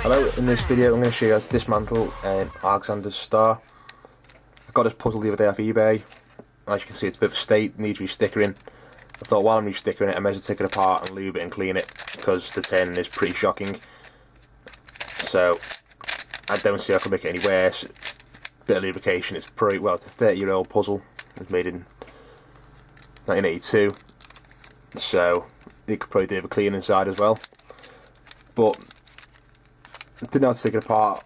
Hello, in this video I'm going to show you how to dismantle Alexander's star. I got this puzzle the other day off eBay. As you can see, it's a bit of a state, needs re-stickering. I thought while I'm re-stickering it I may as well take it apart and lube it and clean it, because the turning is pretty shocking. So I don't see how I can make it any worse. Bit of lubrication, it's pretty, well, it's a 30-year-old puzzle. It was made in 1982. So it could probably do a clean inside as well. But I didn't know how to take it apart,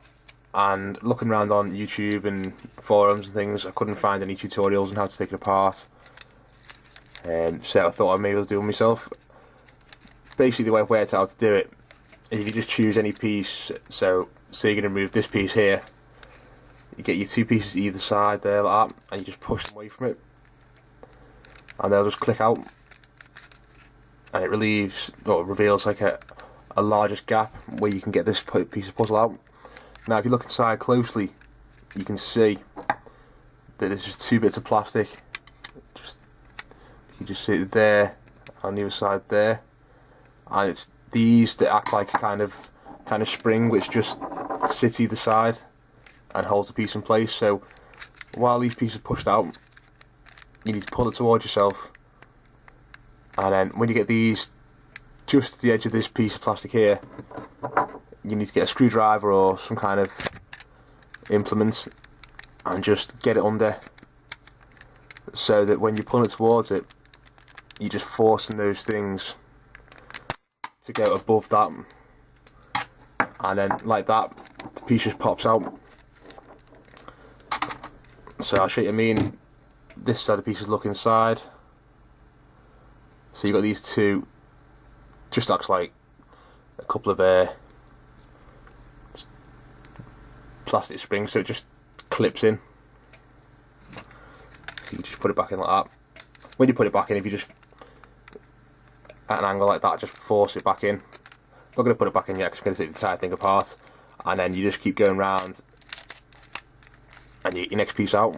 and looking around on YouTube and forums and things, I couldn't find any tutorials on how to take it apart. So I thought I may as well do it myself. Basically the way I've worked out how to do it is you just choose any piece. So say you're going to remove this piece here, you get your two pieces either side there like that, and you just push them away from it, and they'll just click out, and it relieves or reveals like a largest gap where you can get this piece of puzzle out. Now if you look inside closely, you can see that there's just two bits of plastic. You just see it there on the other side there, and it's these that act like a kind of spring which just sits either side and holds the piece in place. So while these pieces are pushed out, you need to pull it towards yourself, and then when you get these just to the edge of this piece of plastic here, you need to get a screwdriver or some kind of implement and just get it under, so that when you're pulling it towards it, you're just forcing those things to go above that, and then like that the piece just pops out. So I'll show you what I mean. This side of the pieces look inside, so you've got these two, just acts like a couple of plastic springs, so it just clips in. So you just put it back in like that. When you put it back in, if you just at an angle like that, just force it back in. I'm not going to put it back in yet because I'm going to take the entire thing apart, and then you just keep going round and you get your next piece out.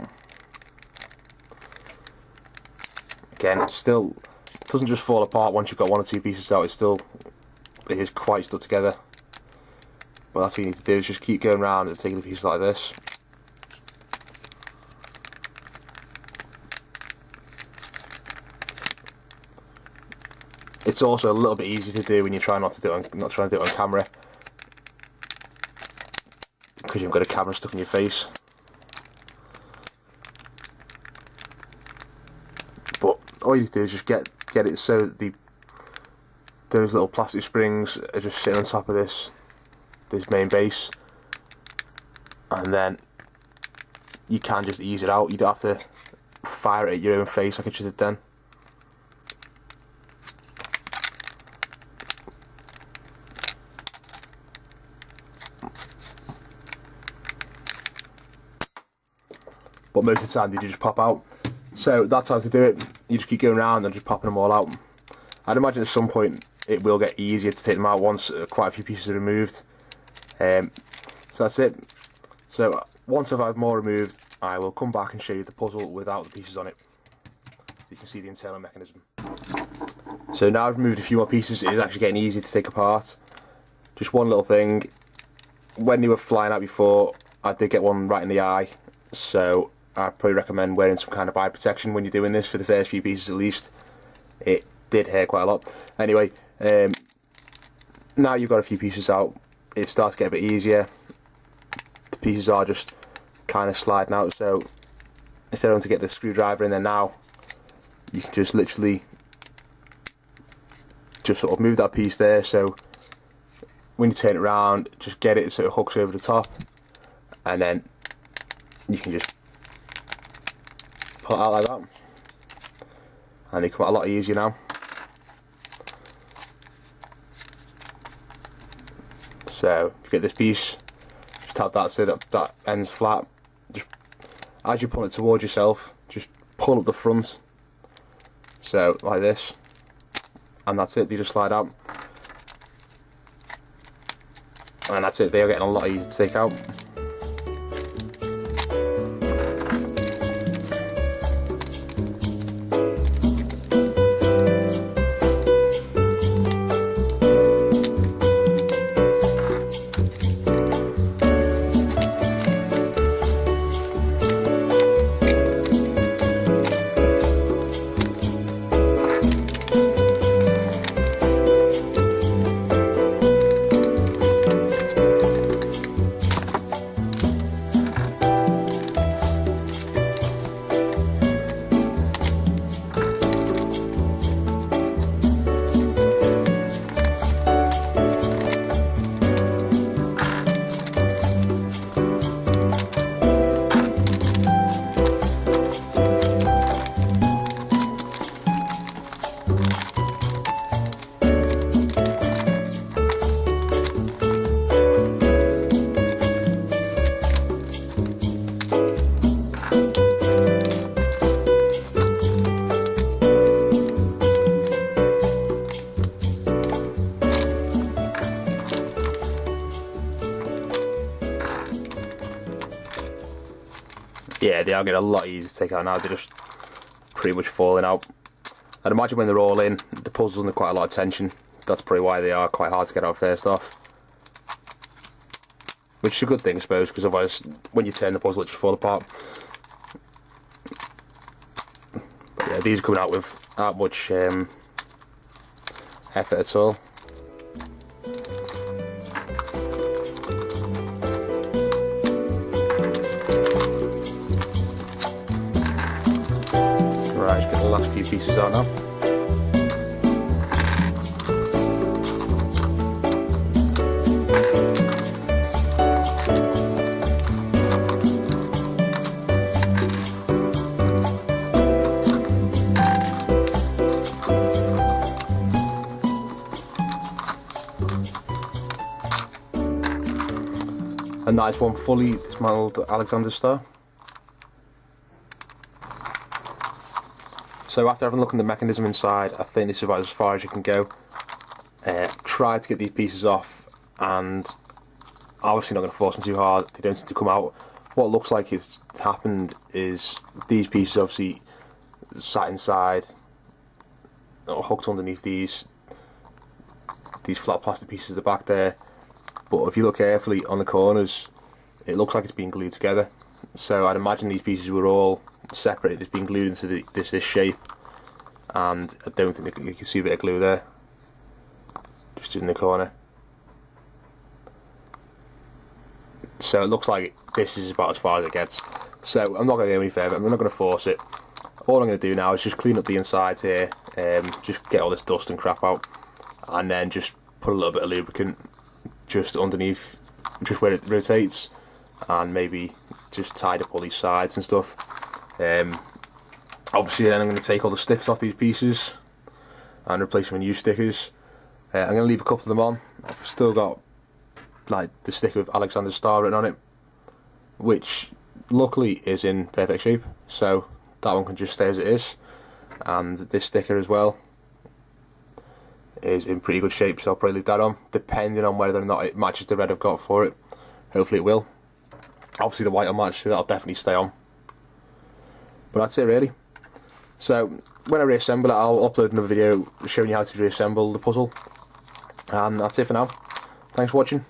Again, it still doesn't just fall apart once you've got one or two pieces out. It is quite stuck together. But that's what you need to do, is just keep going around and taking the pieces like this. It's also a little bit easier to do when you try not trying to do it on camera, because you've got a camera stuck in your face. But all you need to do is just get it so that those little plastic springs are just sitting on top of this main base, and then you can just ease it out. You don't have to fire it at your own face like I just did then. But most of the time they do just pop out. So that's how to do it. You just keep going around and just popping them all out. I'd imagine at some point it will get easier to take them out once quite a few pieces are removed. So that's it. So once I've had more removed, I will come back and show you the puzzle without the pieces on it, so you can see the internal mechanism. So now I've removed a few more pieces, it is actually getting easy to take apart. Just one little thing, when they were flying out before, I did get one right in the eye, so I'd probably recommend wearing some kind of eye protection when you're doing this, for the first few pieces at least. It did hurt quite a lot. Anyway, now you've got a few pieces out, it starts to get a bit easier. The pieces are just kind of sliding out, so instead of having to get the screwdriver in there now, you can just literally just sort of move that piece there, so when you turn it around, just get it so it hooks over the top, and then you can just pull it out like that, and they come out a lot easier now. So if you get this piece, just have that so that end's flat. Just as you pull it towards yourself, just pull up the front, so like this, and that's it. They just slide out, and that's it. They are getting a lot easier to take out. yeah, they are getting a lot easier to take out now. They're just pretty much falling out. I'd imagine when they're all in, the puzzle's under quite a lot of tension. That's probably why they are quite hard to get out first off. Which is a good thing, I suppose, because otherwise, when you turn the puzzle, it just falls apart. But yeah, these are coming out without much effort at all. Right, just get the last few pieces out now. A nice one, fully dismantled Alexander Star. So after having a look at the mechanism inside, I think this is about as far as you can go. Try to get these pieces off, and obviously not going to force them too hard. They don't seem to come out. What looks like has happened is these pieces obviously sat inside or hooked underneath these flat plastic pieces at the back there. But if you look carefully on the corners, it looks like it's been glued together. So I'd imagine these pieces were all separated, it's been glued into this shape, and I don't think you can see a bit of glue there, just in the corner. So it looks like this is about as far as it gets. So I'm not going to go any further, I'm not going to force it. All I'm going to do now is just clean up the insides here, just get all this dust and crap out, and then just put a little bit of lubricant just underneath, just where it rotates, and maybe just tied up all these sides and stuff. Obviously then I'm going to take all the sticks off these pieces and replace them with new stickers. I'm going to leave a couple of them on. I've still got like the sticker with Alexander Star written on it, which luckily is in perfect shape, so that one can just stay as it is. And this sticker as well is in pretty good shape, so I'll probably leave that on, depending on whether or not it matches the red I've got for it. Hopefully it will. Obviously the white will match, so that'll definitely stay on. But that's it really. So when I reassemble it, I'll upload another video showing you how to reassemble the puzzle. And that's it for now. Thanks for watching.